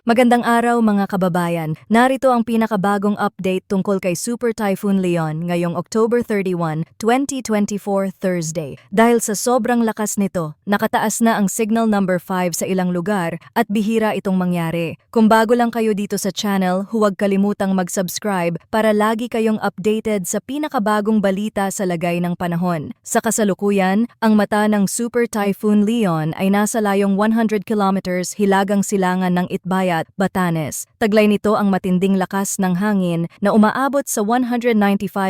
Magandang araw mga kababayan. Narito ang pinakabagong update tungkol kay Super Typhoon Leon ngayong October 31, 2024 Thursday. Dahil sa sobrang lakas nito, nakataas na ang signal number 5 sa ilang lugar at bihira itong mangyari. Kung bago lang kayo dito sa channel, huwag kalimutang mag-subscribe para lagi kayong updated sa pinakabagong balita sa lagay ng panahon. Sa kasalukuyan, ang mata ng Super Typhoon Leon ay nasa layong 100 kilometers hilagang silangan ng Itbayat, Batanes. Taglay nito ang matinding lakas ng hangin na umaabot sa 195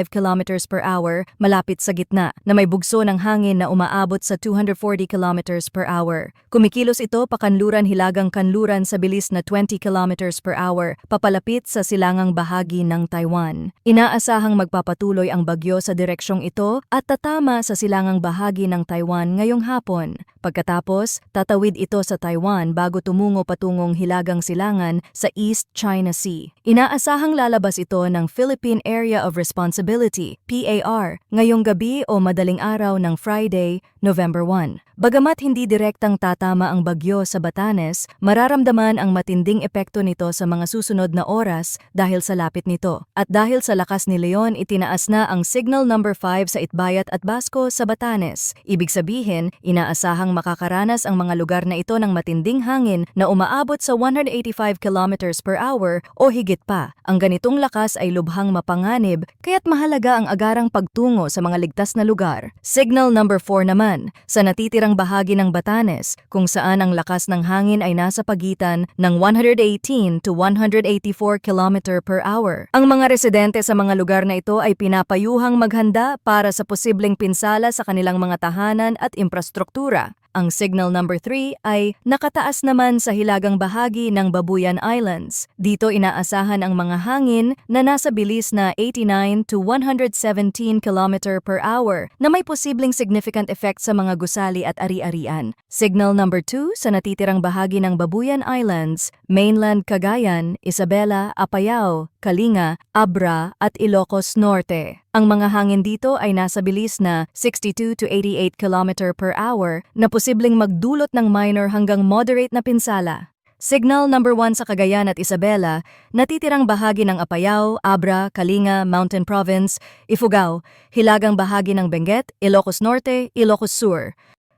kilometers per hour malapit sa gitna, na may bugso ng hangin na umaabot sa 240 kilometers per hour. Kumikilos ito pakanluran hilagang kanluran sa bilis na 20 kilometers per hour papalapit sa silangang bahagi ng Taiwan. Inaasahang magpapatuloy ang bagyo sa direksyong ito at tatama sa silangang bahagi ng Taiwan ngayong hapon. Pagkatapos, tatawid ito sa Taiwan bago tumungo patungong hilagang silangan sa East China Sea. Inaasahang lalabas ito ng Philippine Area of Responsibility, PAR, ngayong gabi o madaling araw ng Friday, November 1. Bagamat hindi direktang tatama ang bagyo sa Batanes, mararamdaman ang matinding epekto nito sa mga susunod na oras dahil sa lapit nito. At dahil sa lakas ni Leon, itinaas na ang signal number 5 sa Itbayat at Basco sa Batanes. Ibig sabihin, inaasahang makakaranas ang mga lugar na ito ng matinding hangin na umaabot sa 185 kilometers per hour o higit pa. Ang ganitong lakas ay lubhang mapanganib, kaya't mahalaga ang agarang pagtungo sa mga ligtas na lugar. Signal number 4 naman, sa natitirang bahagi ng Batanes, kung saan ang lakas ng hangin ay nasa pagitan ng 118 to 184 km per hour. Ang mga residente sa mga lugar na ito ay pinapayuhang maghanda para sa posibleng pinsala sa kanilang mga tahanan at infrastruktura. Ang signal number 3 ay nakataas naman sa hilagang bahagi ng Babuyan Islands. Dito inaasahan ang mga hangin na nasa bilis na 89 to 117 km per hour na may posibleng significant effect sa mga gusali at ari-arian. Signal number 2 sa natitirang bahagi ng Babuyan Islands, mainland Cagayan, Isabela, Apayao, Kalinga, Abra at Ilocos Norte. Ang mga hangin dito ay nasa bilis na 62 to 88 km per hour na posibleng magdulot ng minor hanggang moderate na pinsala. Signal number 1 sa Cagayan at Isabela, natitirang bahagi ng Apayao, Abra, Kalinga, Mountain Province, Ifugao, hilagang bahagi ng Benguet, Ilocos Norte, Ilocos Sur.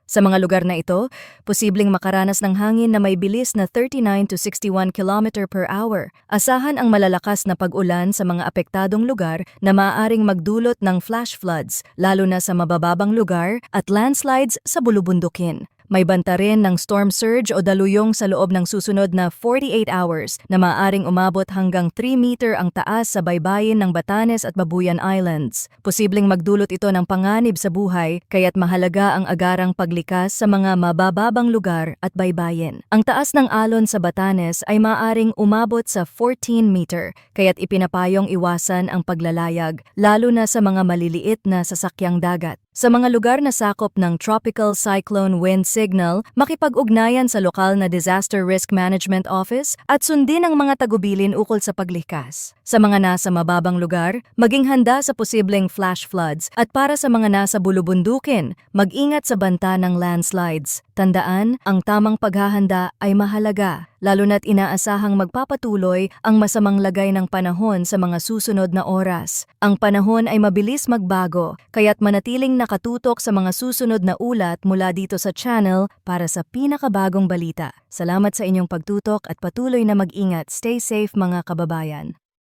Sa mga lugar na ito, posibleng makaranas ng hangin na may bilis na 39 to 61 km per hour. Asahan ang malalakas na pag-ulan sa mga apektadong lugar na maaaring magdulot ng flash floods, lalo na sa mabababang lugar, at landslides sa bulubundukin. May banta rin ng storm surge o daluyong sa loob ng susunod na 48 hours na maaaring umabot hanggang 3 meter ang taas sa baybayin ng Batanes at Babuyan Islands. Posibleng magdulot ito ng panganib sa buhay, kaya't mahalaga ang agarang paglikas sa mga mabababang lugar at baybayin. Ang taas ng alon sa Batanes ay maaaring umabot sa 14 meter, kaya't ipinapayong iwasan ang paglalayag, lalo na sa mga maliliit na sasakyang dagat. Sa mga lugar na sakop ng Tropical Cyclone Wind Signal, makipag-ugnayan sa lokal na Disaster Risk Management Office at sundin ang mga tagubilin ukol sa paglikas. Sa mga nasa mababang lugar, maging handa sa posibleng flash floods, at para sa mga nasa bulubundukin, mag-ingat sa banta ng landslides. Tandaan, ang tamang paghahanda ay mahalaga, lalo na't inaasahang magpapatuloy ang masamang lagay ng panahon sa mga susunod na oras. Ang panahon ay mabilis magbago, kaya't manatiling nakatutok sa mga susunod na ulat mula dito sa channel para sa pinakabagong balita. Salamat sa inyong pagtutok at patuloy na mag-ingat. Stay safe mga kababayan.